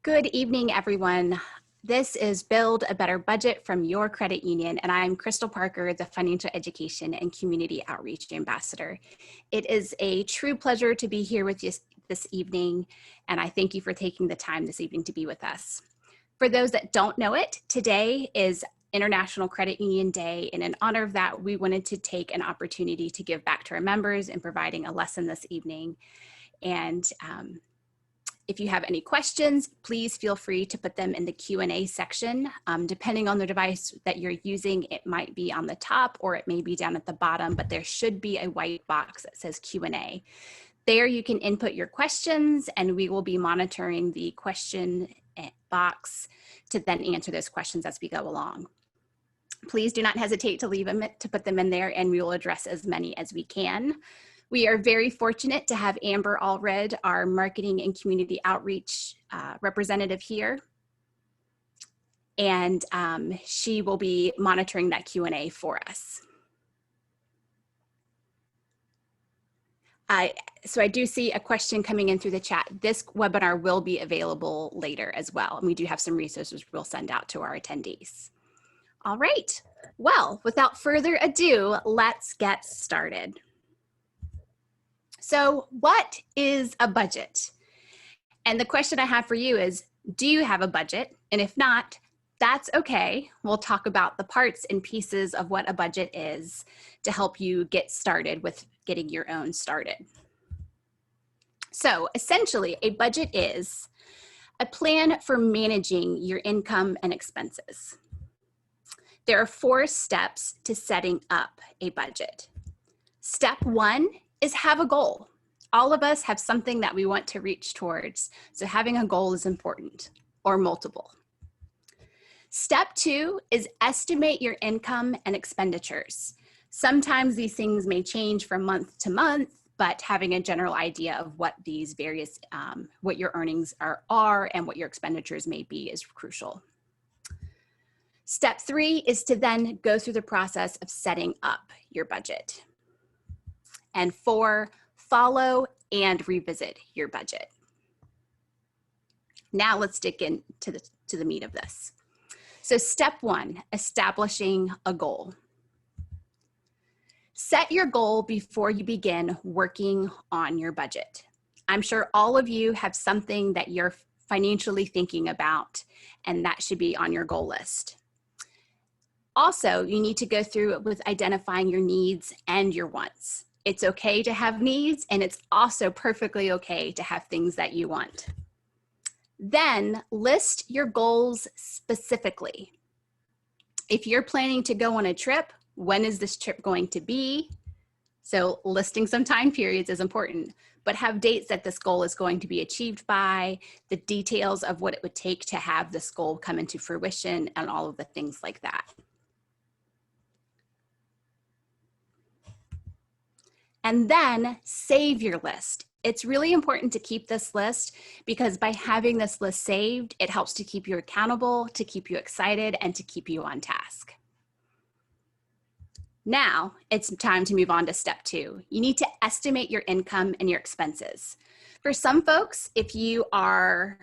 Good evening, everyone. This is Build a Better Budget from your credit union, and I'm Crystal Parker, the Financial Education and Community Outreach Ambassador. It is a true pleasure to be here with you this evening, and I thank you for taking the time this evening to be with us. For those that don't know it, today is International Credit Union Day, and in honor of that, we wanted to take an opportunity to give back to our members in providing a lesson this evening. And if you have any questions, please feel free to put them in the Q&A section. Depending on the device that you're using, it might be on the top or it may be down at the bottom, but there should be a white box that says Q&A. There you can input your questions and we will be monitoring the question box to then answer those questions as we go along. Please do not hesitate to put them in there and we will address as many as we can. We are very fortunate to have Amber Allred, our marketing and community outreach representative here. And she will be monitoring that Q&A for us. So I do see a question coming in through the chat. This webinar will be available later as well. And we do have some resources we'll send out to our attendees. All right, well, without further ado, let's get started. So what is a budget? And the question I have for you is, do you have a budget? And if not, that's okay. We'll talk about the parts and pieces of what a budget is to help you get started with getting your own started. So essentially, a budget is a plan for managing your income and expenses. There are 4 steps to setting up a budget. Step 1 is have a goal. All of us have something that we want to reach towards, so having a goal is important, or multiple. Step 2 is estimate your income and expenditures. Sometimes these things may change from month to month, but having a general idea of what these various, what your earnings are and what your expenditures may be is crucial. Step 3 is to then go through the process of setting up your budget. And 4, follow and revisit your budget. Now let's dig into the meat of this. So step 1, establishing a goal. Set your goal before you begin working on your budget. I'm sure all of you have something that you're financially thinking about, and that should be on your goal list. Also, you need to go through it with identifying your needs and your wants. It's okay to have needs, and it's also perfectly okay to have things that you want. Then list your goals specifically. If you're planning to go on a trip, when is this trip going to be? So listing some time periods is important, but have dates that this goal is going to be achieved by, the details of what it would take to have this goal come into fruition, and all of the things like that. And then save your list. It's really important to keep this list because by having this list saved, it helps to keep you accountable, to keep you excited, and to keep you on task. Now it's time to move on to step 2. You need to estimate your income and your expenses. For some folks, if you are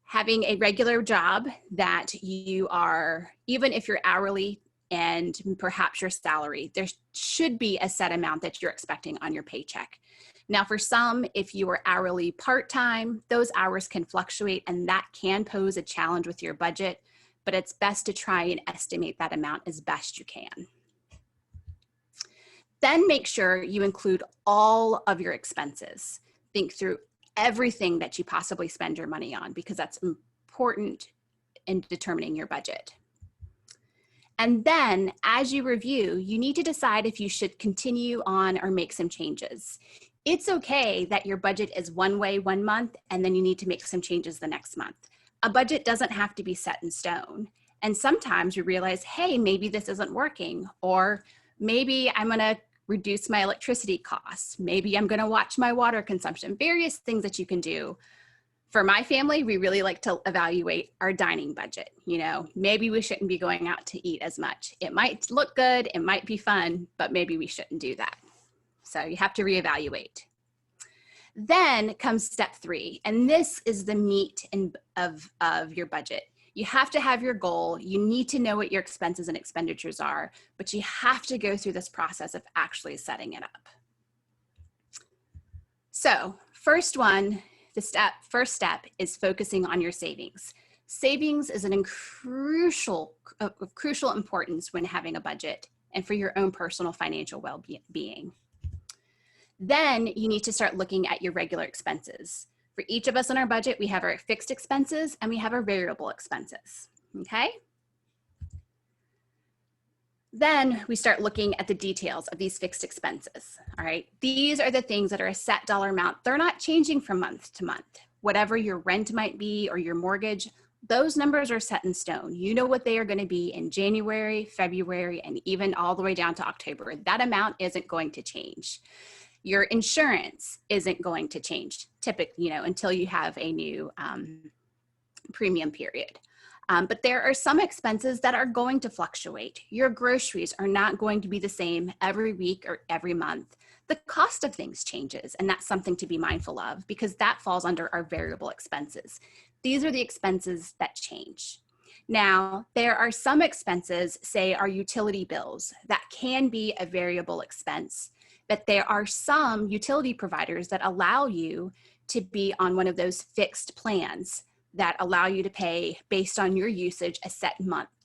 having a regular job that you are, even if you're hourly, and perhaps your salary, there should be a set amount that you're expecting on your paycheck. Now for some, if you are hourly part-time, those hours can fluctuate and that can pose a challenge with your budget, but it's best to try and estimate that amount as best you can. Then make sure you include all of your expenses. Think through everything that you possibly spend your money on because that's important in determining your budget. And then as you review, you need to decide if you should continue on or make some changes. It's okay that your budget is one way one month and then you need to make some changes the next month. A budget doesn't have to be set in stone. And sometimes you realize, hey, maybe this isn't working, or maybe I'm gonna reduce my electricity costs. Maybe I'm gonna watch my water consumption, various things that you can do. For my family, we really like to evaluate our dining budget. You know, maybe we shouldn't be going out to eat as much. It might look good, it might be fun, but maybe we shouldn't do that. So you have to reevaluate. Then comes step 3, and this is the meat of your budget. You have to have your goal. You need to know what your expenses and expenditures are, but you have to go through this process of actually setting it up. So first step is focusing on your savings. Savings is of crucial importance when having a budget and for your own personal financial well-being. Then you need to start looking at your regular expenses. For each of us in our budget, we have our fixed expenses and we have our variable expenses, okay? Then we start looking at the details of these fixed expenses, all right? These are the things that are a set dollar amount. They're not changing from month to month. Whatever your rent might be or your mortgage, those numbers are set in stone. You know what they are going to be in January, February, and even all the way down to October. That amount isn't going to change. Your insurance isn't going to change typically, until you have a new premium period. But there are some expenses that are going to fluctuate. Your groceries are not going to be the same every week or every month. The cost of things changes, and that's something to be mindful of because that falls under our variable expenses. These are the expenses that change. Now, there are some expenses, say our utility bills, that can be a variable expense, but there are some utility providers that allow you to be on one of those fixed plans that allow you to pay based on your usage a set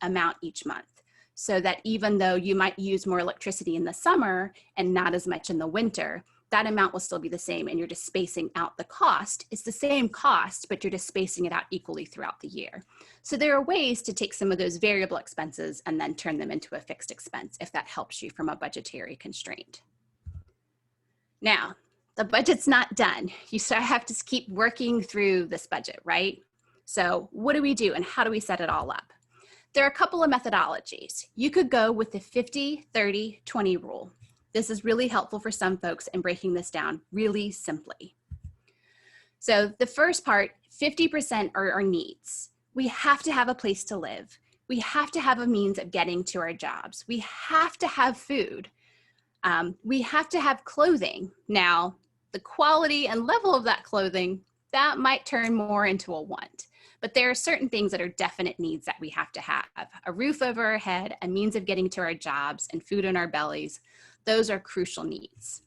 amount each month. So that even though you might use more electricity in the summer and not as much in the winter, that amount will still be the same and you're just spacing out the cost. It's the same cost, but you're just spacing it out equally throughout the year. So there are ways to take some of those variable expenses and then turn them into a fixed expense if that helps you from a budgetary constraint. Now, the budget's not done. You still have to keep working through this budget, right? So what do we do and how do we set it all up? There are a couple of methodologies. You could go with the 50-30-20 rule. This is really helpful for some folks in breaking this down really simply. So the first part, 50% are our needs. We have to have a place to live. We have to have a means of getting to our jobs. We have to have food. We have to have clothing. Now, the quality and level of that clothing, that might turn more into a want. But there are certain things that are definite needs that we have to have. A roof over our head, a means of getting to our jobs, and food in our bellies. Those are crucial needs.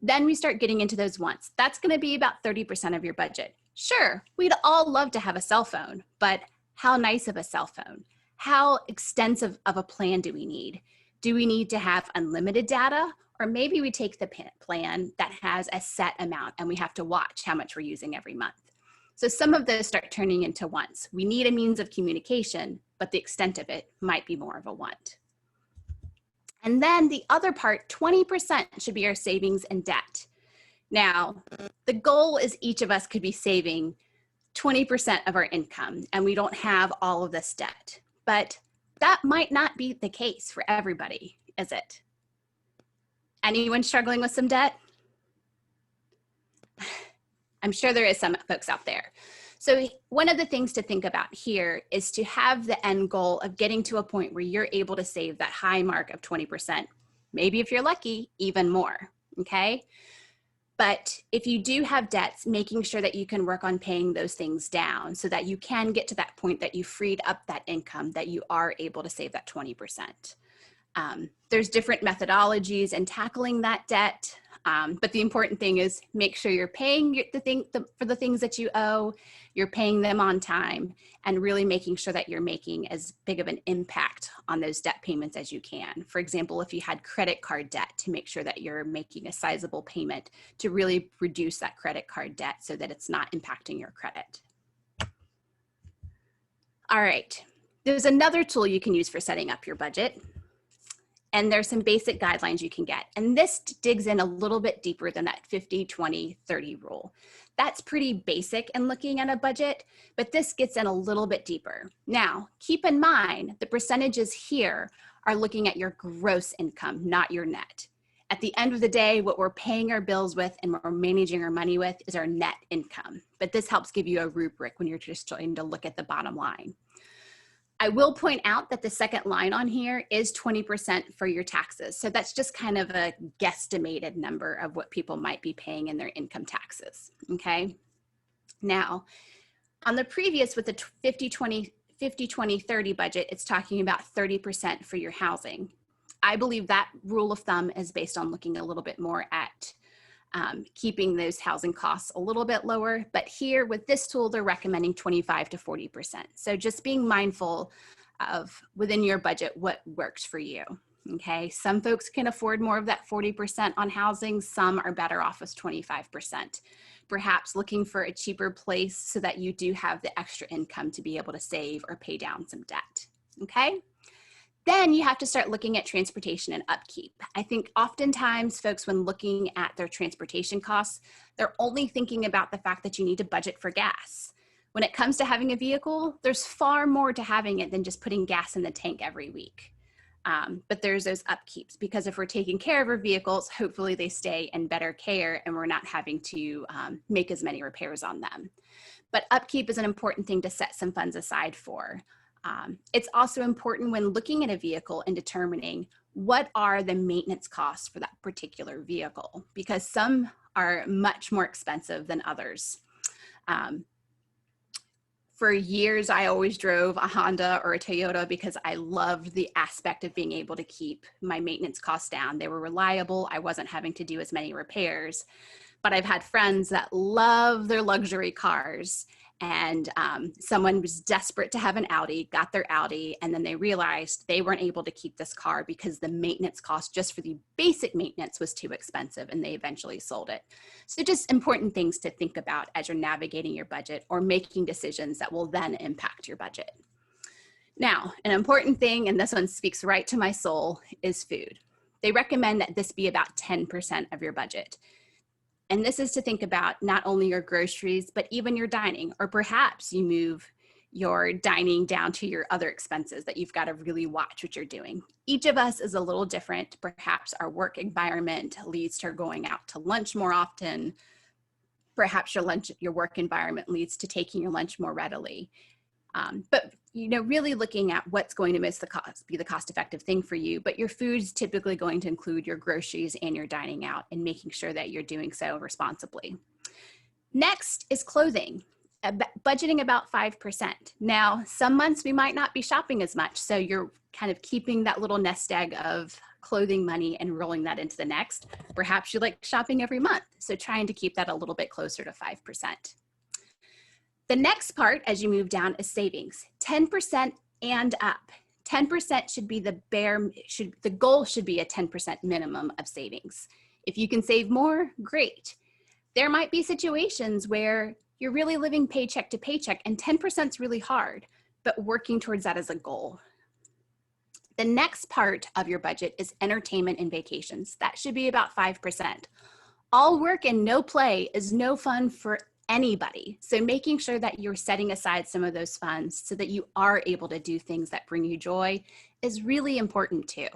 Then we start getting into those wants. That's going to be about 30% of your budget. Sure, we'd all love to have a cell phone, but how nice of a cell phone? How extensive of a plan do we need? Do we need to have unlimited data? Or maybe we take the plan that has a set amount and we have to watch how much we're using every month. So some of those start turning into wants. We need a means of communication, but the extent of it might be more of a want. And then the other part, 20% should be our savings and debt. Now, the goal is each of us could be saving 20% of our income and we don't have all of this debt. But that might not be the case for everybody, is it? Anyone struggling with some debt? I'm sure there is some folks out there. So one of the things to think about here is to have the end goal of getting to a point where you're able to save that high mark of 20%. Maybe if you're lucky, even more, okay? But if you do have debts, making sure that you can work on paying those things down so that you can get to that point that you freed up that income, that you are able to save that 20%. There's different methodologies in tackling that debt. But the important thing is make sure you're paying for the things that you owe, you're paying them on time, and really making sure that you're making as big of an impact on those debt payments as you can. For example, if you had credit card debt, to make sure that you're making a sizable payment to really reduce that credit card debt so that it's not impacting your credit. All right, there's another tool you can use for setting up your budget. And there's some basic guidelines you can get. And this digs in a little bit deeper than that 50-20-30 rule. That's pretty basic in looking at a budget, but this gets in a little bit deeper. Now, keep in mind, the percentages here are looking at your gross income, not your net. At the end of the day, what we're paying our bills with and what we're managing our money with is our net income. But this helps give you a rubric when you're just trying to look at the bottom line. I will point out that the second line on here is 20% for your taxes. So that's just kind of a guesstimated number of what people might be paying in their income taxes, okay? Now, on the previous with the 50-20-30 budget, it's talking about 30% for your housing. I believe that rule of thumb is based on looking a little bit more at keeping those housing costs a little bit lower. But here with this tool, they're recommending 25 to 40%. So just being mindful of within your budget, what works for you. Okay, some folks can afford more of that 40% on housing. Some are better off with 25%. Perhaps looking for a cheaper place so that you do have the extra income to be able to save or pay down some debt. Okay. Then you have to start looking at transportation and upkeep. I think oftentimes folks, when looking at their transportation costs, they're only thinking about the fact that you need to budget for gas. When it comes to having a vehicle, there's far more to having it than just putting gas in the tank every week. But there's those upkeeps, because if we're taking care of our vehicles, hopefully they stay in better care and we're not having to make as many repairs on them. But upkeep is an important thing to set some funds aside for. It's also important when looking at a vehicle and determining what are the maintenance costs for that particular vehicle, because some are much more expensive than others. For years, I always drove a Honda or a Toyota because I loved the aspect of being able to keep my maintenance costs down. They were reliable. I wasn't having to do as many repairs. But I've had friends that love their luxury cars, and someone was desperate to have an Audi, got their Audi, and then they realized they weren't able to keep this car because the maintenance cost just for the basic maintenance was too expensive, and they eventually sold it. So just important things to think about as you're navigating your budget or making decisions that will then impact your budget. Now, an important thing, and this one speaks right to my soul, is food. They recommend that this be about 10% of your budget. And this is to think about not only your groceries, but even your dining, or perhaps you move your dining down to your other expenses that you've got to really watch what you're doing. Each of us is a little different. Perhaps our work environment leads to going out to lunch more often. Perhaps your work environment leads to taking your lunch more readily. But really looking at what's going to be the cost-effective thing for you. But your food's typically going to include your groceries and your dining out, and making sure that you're doing so responsibly. Next is clothing, budgeting about 5%. Now, some months we might not be shopping as much, so you're kind of keeping that little nest egg of clothing money and rolling that into the next. Perhaps you like shopping every month, so trying to keep that a little bit closer to 5%. The next part, as you move down, is savings, 10% and up. 10% should be the goal should be a 10% minimum of savings. If you can save more, great. There might be situations where you're really living paycheck to paycheck and 10% is really hard, but working towards that as a goal. The next part of your budget is entertainment and vacations. That should be about 5%. All work and no play is no fun for anybody. So making sure that you're setting aside some of those funds so that you are able to do things that bring you joy is really important too.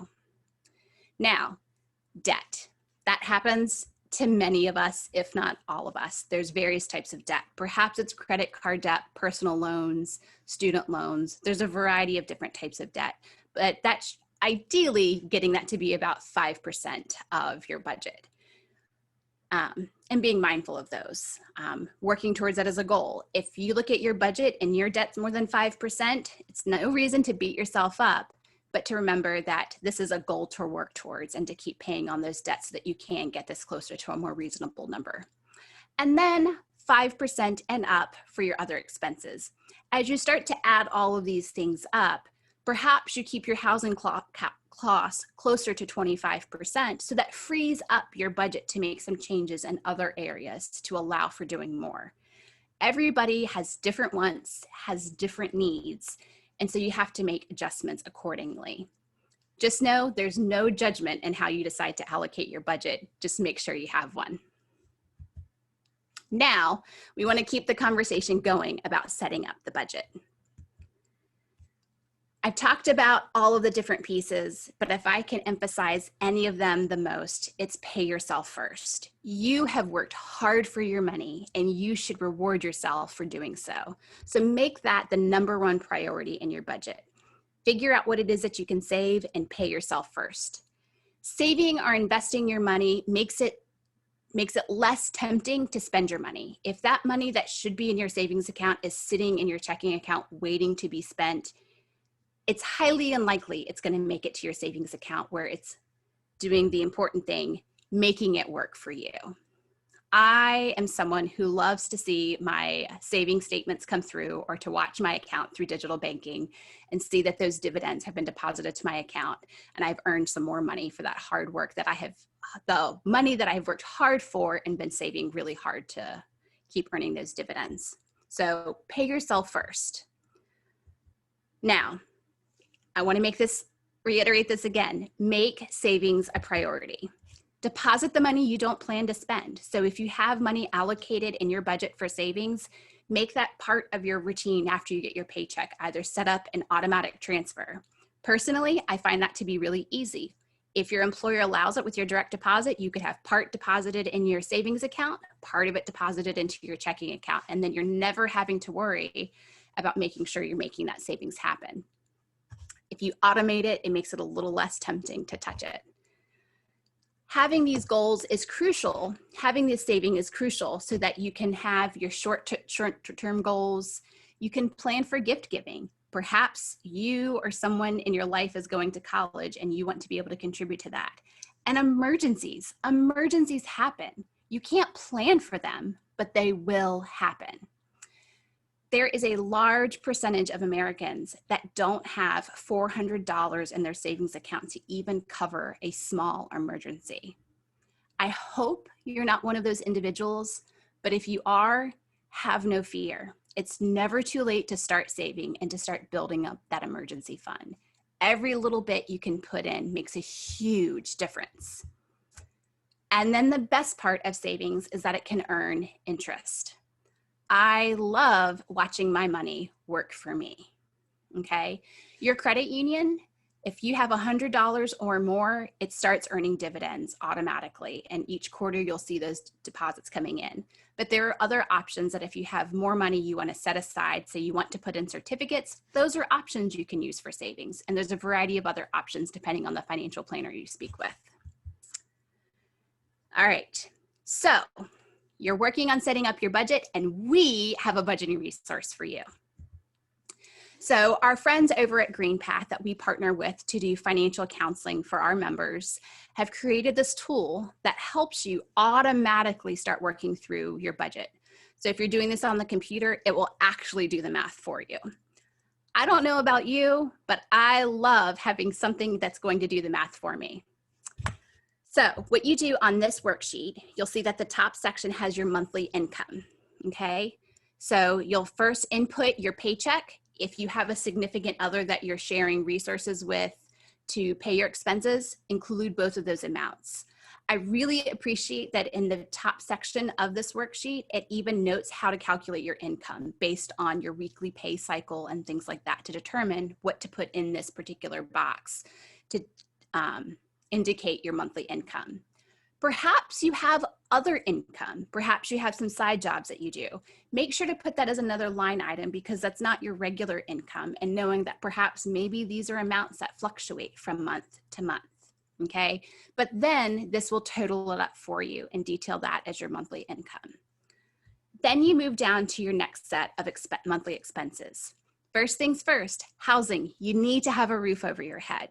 Now, debt. That happens to many of us, if not all of us. There's various types of debt. Perhaps it's credit card debt, personal loans, student loans. There's a variety of different types of debt, but that's ideally getting that to be about 5% of your budget. And being mindful of those, working towards that as a goal. If you look at your budget and your debt's more than 5%, it's no reason to beat yourself up, but to remember that this is a goal to work towards and to keep paying on those debts so that you can get this closer to a more reasonable number. And then 5% and up for your other expenses. As you start to add all of these things up, perhaps you keep your housing costs closer to 25%, so that frees up your budget to make some changes in other areas to allow for doing more. Everybody has different wants, has different needs, and so you have to make adjustments accordingly. Just know there's no judgment in how you decide to allocate your budget. Just make sure you have one. Now, we want to keep the conversation going about setting up the budget. I've talked about all of the different pieces, but if I can emphasize any of them the most, it's pay yourself first. You have worked hard for your money and you should reward yourself for doing so. So make that the #1 priority in your budget. Figure out what it is that you can save and pay yourself first. Saving or investing your money makes it less tempting to spend your money. If that money that should be in your savings account is sitting in your checking account waiting to be spent, it's highly unlikely it's going to make it to your savings account where it's doing the important thing, making it work for you. I am someone who loves to see my saving statements come through or to watch my account through digital banking and see that those dividends have been deposited to my account and I've earned some more money for that hard work that I have, the money that I've worked hard for and been saving really hard to keep earning those dividends. So pay yourself first. Now, I want to reiterate this again, make savings a priority. Deposit the money you don't plan to spend. So if you have money allocated in your budget for savings, make that part of your routine after you get your paycheck, either set up an automatic transfer. Personally, I find that to be really easy. If your employer allows it with your direct deposit, you could have part deposited in your savings account, part of it deposited into your checking account, and then you're never having to worry about making sure you're making that savings happen. If you automate it, it makes it a little less tempting to touch it. Having these goals is crucial. Having this saving is crucial so that you can have your short-term goals. You can plan for gift giving. Perhaps you or someone in your life is going to college and you want to be able to contribute to that. And emergencies happen. You can't plan for them, but they will happen. There is a large percentage of Americans that don't have $400 in their savings account to even cover a small emergency. I hope you're not one of those individuals, but if you are, have no fear. It's never too late to start saving and to start building up that emergency fund. Every little bit you can put in makes a huge difference. And then the best part of savings is that it can earn interest. I love watching my money work for me, okay? Your credit union, if you have $100 or more, it starts earning dividends automatically, and each quarter you'll see those deposits coming in. But there are other options that if you have more money you want to set aside, say you want to put in certificates, those are options you can use for savings, and there's a variety of other options depending on the financial planner you speak with. All right, so you're working on setting up your budget, and we have a budgeting resource for you. So our friends over at GreenPath that we partner with to do financial counseling for our members have created this tool that helps you automatically start working through your budget. So if you're doing this on the computer, it will actually do the math for you. I don't know about you, but I love having something that's going to do the math for me. So what you do on this worksheet, you'll see that the top section has your monthly income, okay? So you'll first input your paycheck. If you have a significant other that you're sharing resources with to pay your expenses, include both of those amounts. I really appreciate that in the top section of this worksheet, it even notes how to calculate your income based on your weekly pay cycle and things like that to determine what to put in this particular box to indicate your monthly income. Perhaps you have other income. Perhaps you have some side jobs that you do. Make sure to put that as another line item because that's not your regular income, and knowing that perhaps maybe these are amounts that fluctuate from month to month, okay? But then this will total it up for you and detail that as your monthly income. Then you move down to your next set of monthly expenses. First things first, housing. You need to have a roof over your head.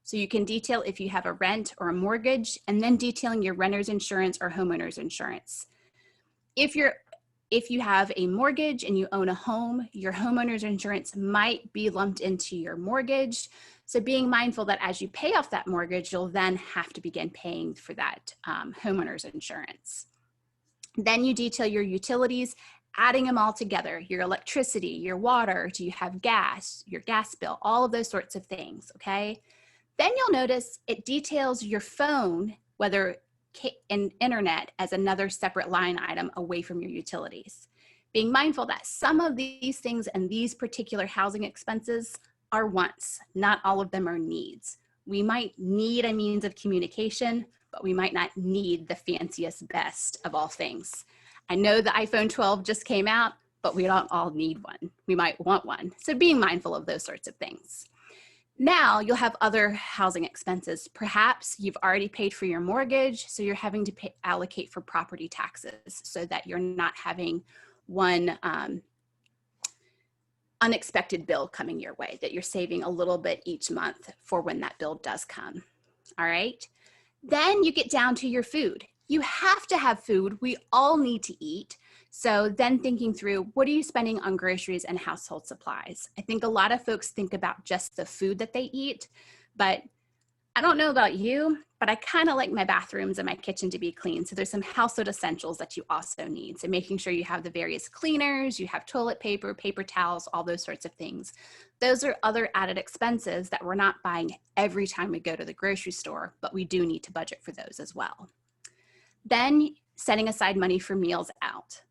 So you can detail if you have a rent or a mortgage, and then detailing your renter's insurance or homeowner's insurance. If you have a mortgage and you own a home, your homeowner's insurance might be lumped into your mortgage. So being mindful that as you pay off that mortgage, you'll then have to begin paying for that homeowner's insurance. Then you detail your utilities, adding them all together, your electricity, your water, do you have gas, your gas bill, all of those sorts of things, okay? Then you'll notice it details your phone, whether and internet, as another separate line item away from your utilities. Being mindful that some of these things and these particular housing expenses are wants, not all of them are needs. We might need a means of communication, but we might not need the fanciest, best of all things. I know the iPhone 12 just came out, but we don't all need one. We might want one. So being mindful of those sorts of things. Now you'll have other housing expenses. Perhaps you've already paid for your mortgage, so you're having to allocate for property taxes so that you're not having one unexpected bill coming your way, that you're saving a little bit each month for when that bill does come. All right. Then you get down to your food. You have to have food. We all need to eat. So then thinking through, what are you spending on groceries and household supplies? I think a lot of folks think about just the food that they eat, but I don't know about you, but I kind of like my bathrooms and my kitchen to be clean. So there's some household essentials that you also need. So making sure you have the various cleaners, you have toilet paper, paper towels, all those sorts of things. Those are other added expenses that we're not buying every time we go to the grocery store, but we do need to budget for those as well. Then setting aside money for meals out.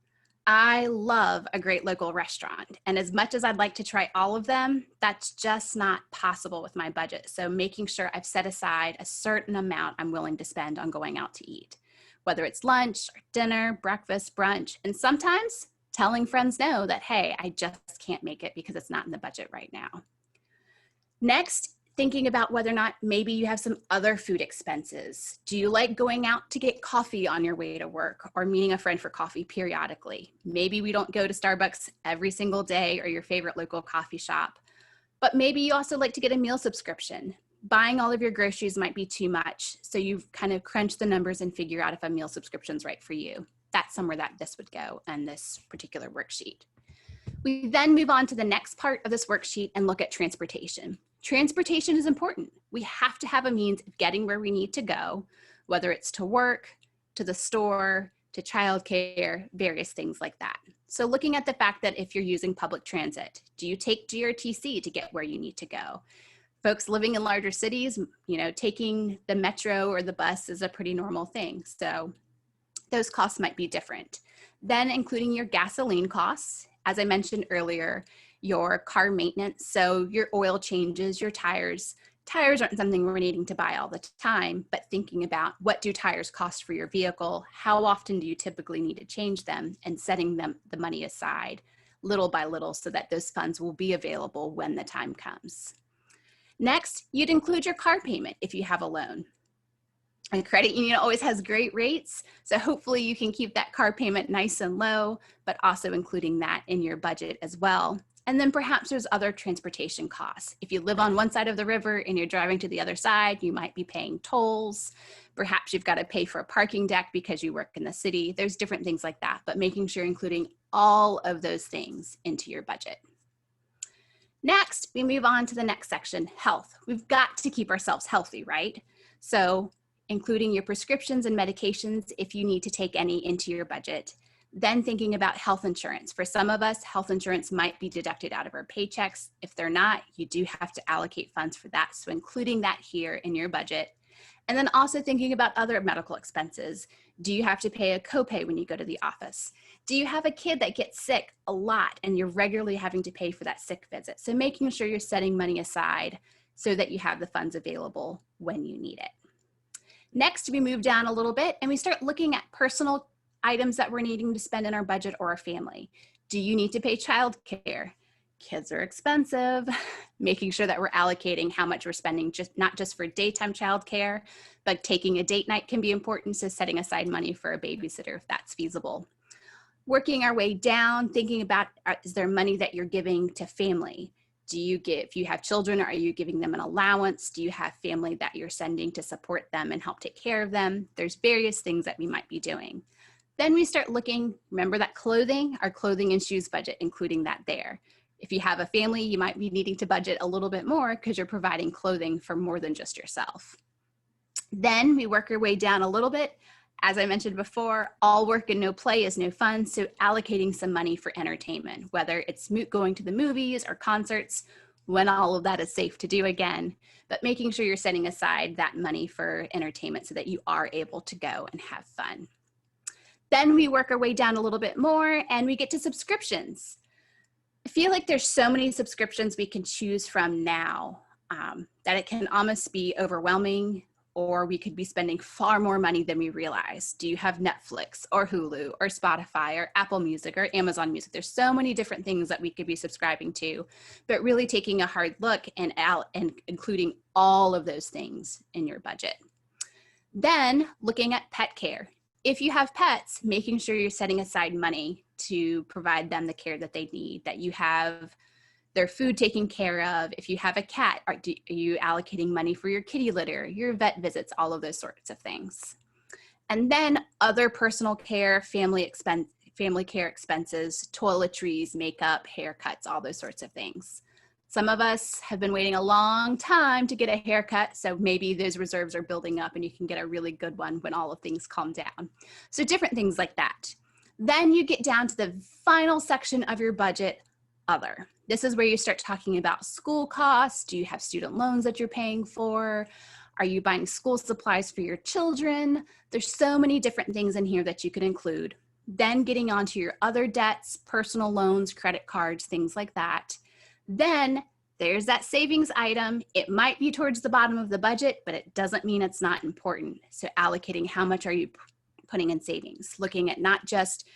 I love a great local restaurant, and as much as I'd like to try all of them, that's just not possible with my budget. So making sure I've set aside a certain amount I'm willing to spend on going out to eat, whether it's lunch or dinner, breakfast, brunch, and sometimes telling friends no, that, hey, I just can't make it because it's not in the budget right now. Next, thinking about whether or not maybe you have some other food expenses. Do you like going out to get coffee on your way to work or meeting a friend for coffee periodically? Maybe we don't go to Starbucks every single day or your favorite local coffee shop, but maybe you also like to get a meal subscription. Buying all of your groceries might be too much, so you've kind of crunched the numbers and figure out if a meal subscription is right for you. That's somewhere that this would go in this particular worksheet. We then move on to the next part of this worksheet and look at transportation. Transportation is important. We have to have a means of getting where we need to go, whether it's to work, to the store, to childcare, various things like that. So looking at the fact that if you're using public transit, do you take GRTC to get where you need to go? Folks living in larger cities, taking the metro or the bus is a pretty normal thing. So those costs might be different. Then including your gasoline costs, as I mentioned earlier, your car maintenance, so your oil changes, your tires. Tires aren't something we're needing to buy all the time, but thinking about what do tires cost for your vehicle, how often do you typically need to change them, and setting the money aside little by little so that those funds will be available when the time comes. Next, you'd include your car payment if you have a loan. A credit union always has great rates, so hopefully you can keep that car payment nice and low, but also including that in your budget as well. And then perhaps there's other transportation costs. If you live on one side of the river and you're driving to the other side, you might be paying tolls. Perhaps you've got to pay for a parking deck because you work in the city. There's different things like that, but making sure including all of those things into your budget. Next, we move on to the next section, health. We've got to keep ourselves healthy, right? So including your prescriptions and medications if you need to take any into your budget. Then thinking about health insurance. For some of us, health insurance might be deducted out of our paychecks. If they're not, you do have to allocate funds for that. So including that here in your budget. And then also thinking about other medical expenses. Do you have to pay a copay when you go to the office? Do you have a kid that gets sick a lot and you're regularly having to pay for that sick visit? So making sure you're setting money aside so that you have the funds available when you need it. Next, we move down a little bit and we start looking at personal items that we're needing to spend in our budget or our family. Do you need to pay childcare? Kids are expensive. Making sure that we're allocating how much we're spending, not just for daytime childcare, but taking a date night can be important. So setting aside money for a babysitter if that's feasible. Working our way down, thinking about, is there money that you're giving to family? If you have children, are you giving them an allowance? Do you have family that you're sending to support them and help take care of them? There's various things that we might be doing. Then we start looking, remember that clothing, our clothing and shoes budget, including that there. If you have a family, you might be needing to budget a little bit more because you're providing clothing for more than just yourself. Then we work our way down a little bit. As I mentioned before, all work and no play is no fun, so allocating some money for entertainment, whether it's going to the movies or concerts, when all of that is safe to do again, but making sure you're setting aside that money for entertainment so that you are able to go and have fun. Then we work our way down a little bit more and we get to subscriptions. I feel like there's so many subscriptions we can choose from now that it can almost be overwhelming. or we could be spending far more money than we realize. Do you have Netflix or Hulu or Spotify or Apple Music or Amazon Music? There's so many different things that we could be subscribing to, but really taking a hard look and including all of those things in your budget. Then looking at pet care. If you have pets, making sure you're setting aside money to provide them the care that they need, that you have their food taken care of. If you have a cat, are you allocating money for your kitty litter, your vet visits, all of those sorts of things. And then other personal care, family care expenses, toiletries, makeup, haircuts, all those sorts of things. Some of us have been waiting a long time to get a haircut, so maybe those reserves are building up and you can get a really good one when all of things calm down. So different things like that. Then you get down to the final section of your budget, other. This is where you start talking about school costs. Do you have student loans that you're paying for? Are you buying school supplies for your children? There's so many different things in here that you could include. Then getting onto your other debts, personal loans, credit cards, things like that. Then there's that savings item. It might be towards the bottom of the budget, but it doesn't mean it's not important. So allocating how much are you putting in savings, looking at not just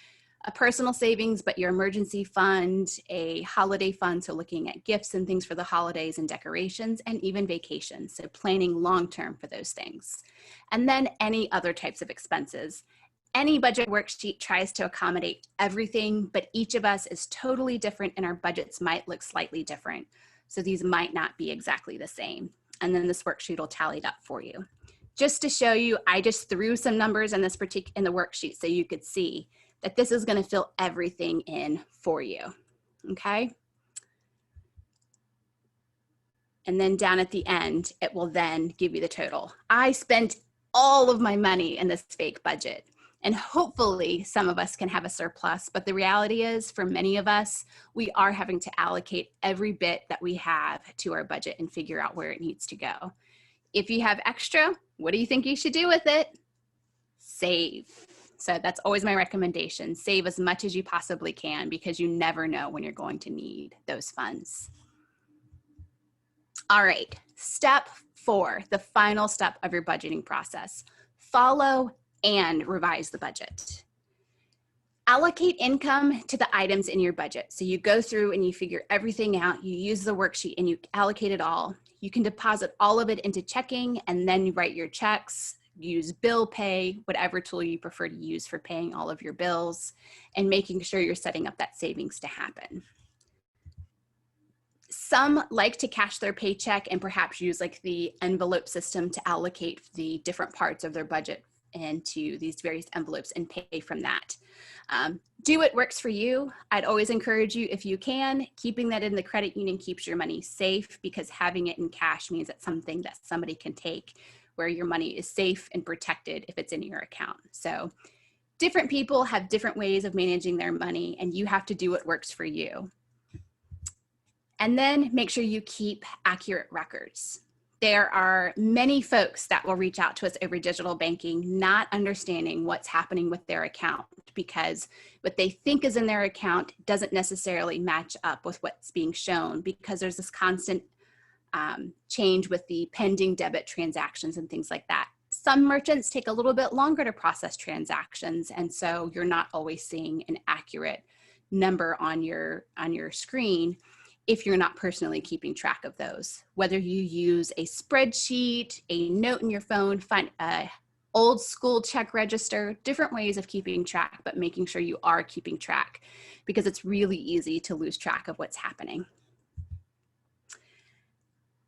a personal savings, but your emergency fund, a holiday fund, so looking at gifts and things for the holidays and decorations, and even vacations, so planning long-term for those things. And then any other types of expenses. Any budget worksheet tries to accommodate everything, but each of us is totally different and our budgets might look slightly different. So these might not be exactly the same. And then this worksheet will tally it up for you. Just to show you, I just threw some numbers in the worksheet so you could see that this is going to fill everything in for you, okay? And then down at the end, it will then give you the total. I spent all of my money in this fake budget. And hopefully some of us can have a surplus, but the reality is for many of us, we are having to allocate every bit that we have to our budget and figure out where it needs to go. If you have extra, what do you think you should do with it? Save. So that's always my recommendation. Save as much as you possibly can because you never know when you're going to need those funds. All right, step 4, the final step of your budgeting process. Follow and revise the budget. Allocate income to the items in your budget. So you go through and you figure everything out, you use the worksheet and you allocate it all. You can deposit all of it into checking and then you write your checks, use bill pay, whatever tool you prefer to use for paying all of your bills and making sure you're setting up that savings to happen. Some like to cash their paycheck and perhaps use like the envelope system to allocate the different parts of their budget into these various envelopes and pay from that. Do what works for you. I'd always encourage you, if you can, keeping that in the credit union keeps your money safe because having it in cash means it's something that somebody can take where your money is safe and protected if it's in your account. So different people have different ways of managing their money and you have to do what works for you. And then make sure you keep accurate records. There are many folks that will reach out to us over digital banking, not understanding what's happening with their account because what they think is in their account doesn't necessarily match up with what's being shown because there's this constant change with the pending debit transactions and things like that. Some merchants take a little bit longer to process transactions, and so you're not always seeing an accurate number on your screen if you're not personally keeping track of those. Whether you use a spreadsheet, a note in your phone, find a old school check register, different ways of keeping track, but making sure you are keeping track because it's really easy to lose track of what's happening.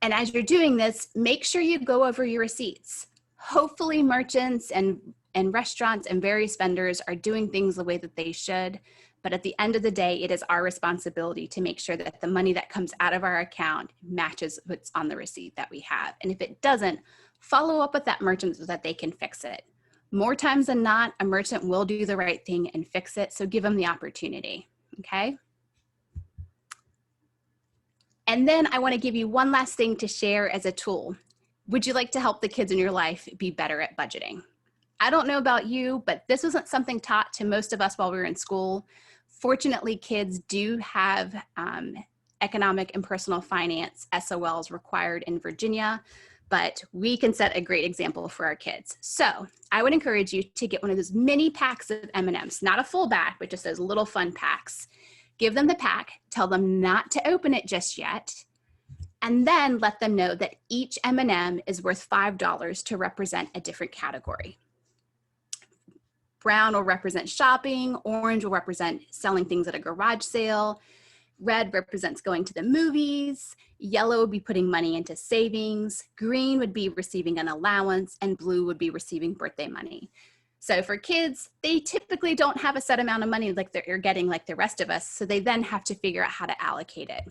And as you're doing this, make sure you go over your receipts. Hopefully merchants and restaurants and various vendors are doing things the way that they should. But at the end of the day, it is our responsibility to make sure that the money that comes out of our account matches what's on the receipt that we have. And if it doesn't, follow up with that merchant so that they can fix it. More times than not, a merchant will do the right thing and fix it. So give them the opportunity, okay? And then I want to give you one last thing to share as a tool. Would you like to help the kids in your life be better at budgeting? I don't know about you, but this wasn't something taught to most of us while we were in school. Fortunately, kids do have economic and personal finance SOLs required in Virginia, but we can set a great example for our kids. So I would encourage you to get one of those mini packs of M&Ms, not a full bag, but just those little fun packs. Give them the pack, tell them not to open it just yet, and then let them know that each M&M is worth $5 to represent a different category. Brown will represent shopping, orange will represent selling things at a garage sale, red represents going to the movies, yellow would be putting money into savings, green would be receiving an allowance, and blue would be receiving birthday money. So for kids, they typically don't have a set amount of money like they're getting like the rest of us, so they then have to figure out how to allocate it.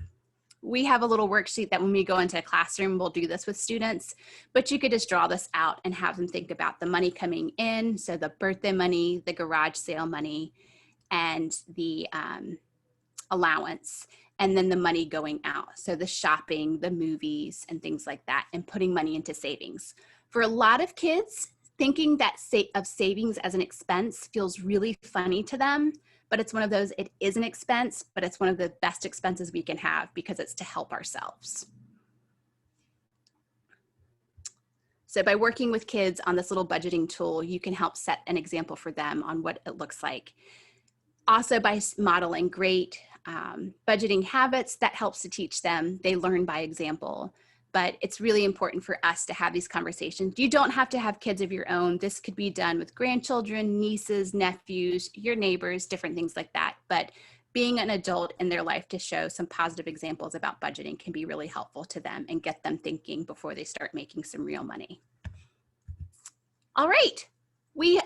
We have a little worksheet that when we go into a classroom, we'll do this with students, but you could just draw this out and have them think about the money coming in. So the birthday money, the garage sale money, and the allowance, and then the money going out. So the shopping, the movies, and things like that, and putting money into savings. For a lot of kids, thinking that of savings as an expense feels really funny to them, but it's one of those, it is an expense, but it's one of the best expenses we can have because it's to help ourselves. So by working with kids on this little budgeting tool, you can help set an example for them on what it looks like. Also by modeling great budgeting habits, that helps to teach them. They learn by example, but it's really important for us to have these conversations. You don't have to have kids of your own. This could be done with grandchildren, nieces, nephews, your neighbors, different things like that. But being an adult in their life to show some positive examples about budgeting can be really helpful to them and get them thinking before they start making some real money. All right.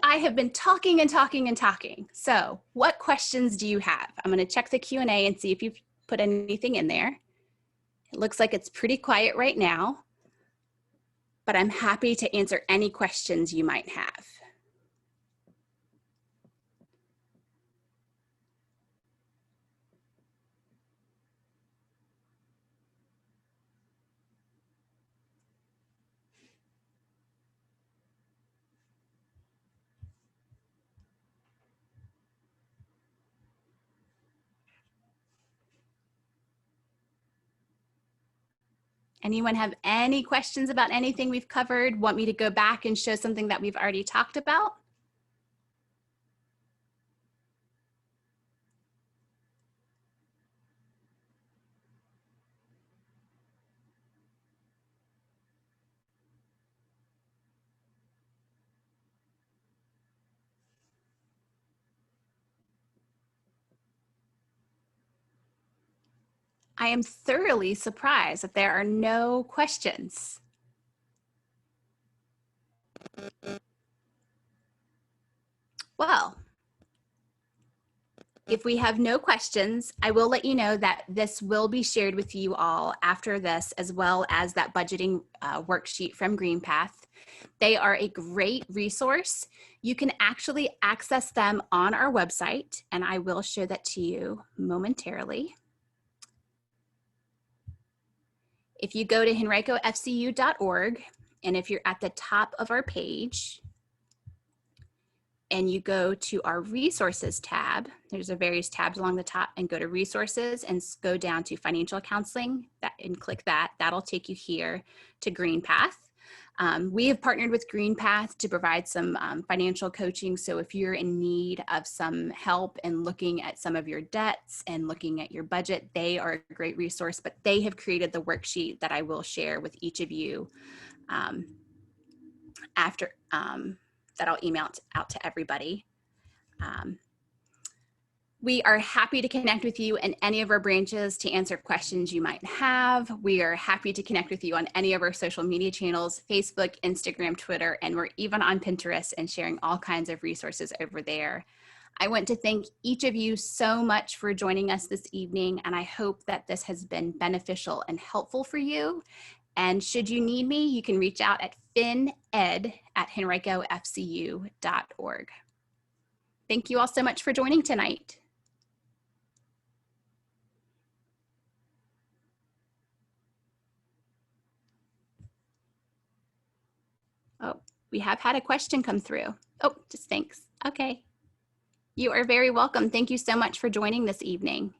I have been talking and talking and talking. So what questions do you have? I'm going to check the Q&A and see if you've put anything in there. It looks like it's pretty quiet right now, but I'm happy to answer any questions you might have. Anyone have any questions about anything we've covered? Want me to go back and show something that we've already talked about? I am thoroughly surprised that there are no questions. Well, if we have no questions, I will let you know that this will be shared with you all after this, as well as that budgeting worksheet from GreenPath. They are a great resource. You can actually access them on our website, and I will show that to you momentarily. If you go to henricofcu.org, and if you're at the top of our page, and you go to our resources tab, there's a various tabs along the top, and go to resources and go down to financial counseling and click that. That'll take you here to GreenPath. We have partnered with GreenPath to provide some financial coaching. So if you're in need of some help in looking at some of your debts and looking at your budget, they are a great resource, but they have created the worksheet that I will share with each of you after that I'll email out to everybody. We are happy to connect with you in any of our branches to answer questions you might have. We are happy to connect with you on any of our social media channels, Facebook, Instagram, Twitter, and we're even on Pinterest and sharing all kinds of resources over there. I want to thank each of you so much for joining us this evening, and I hope that this has been beneficial and helpful for you. And should you need me, you can reach out at fined@henricofcu.org. Thank you all so much for joining tonight. Oh, we have had a question come through. Oh, just thanks. Okay. You are very welcome. Thank you so much for joining this evening.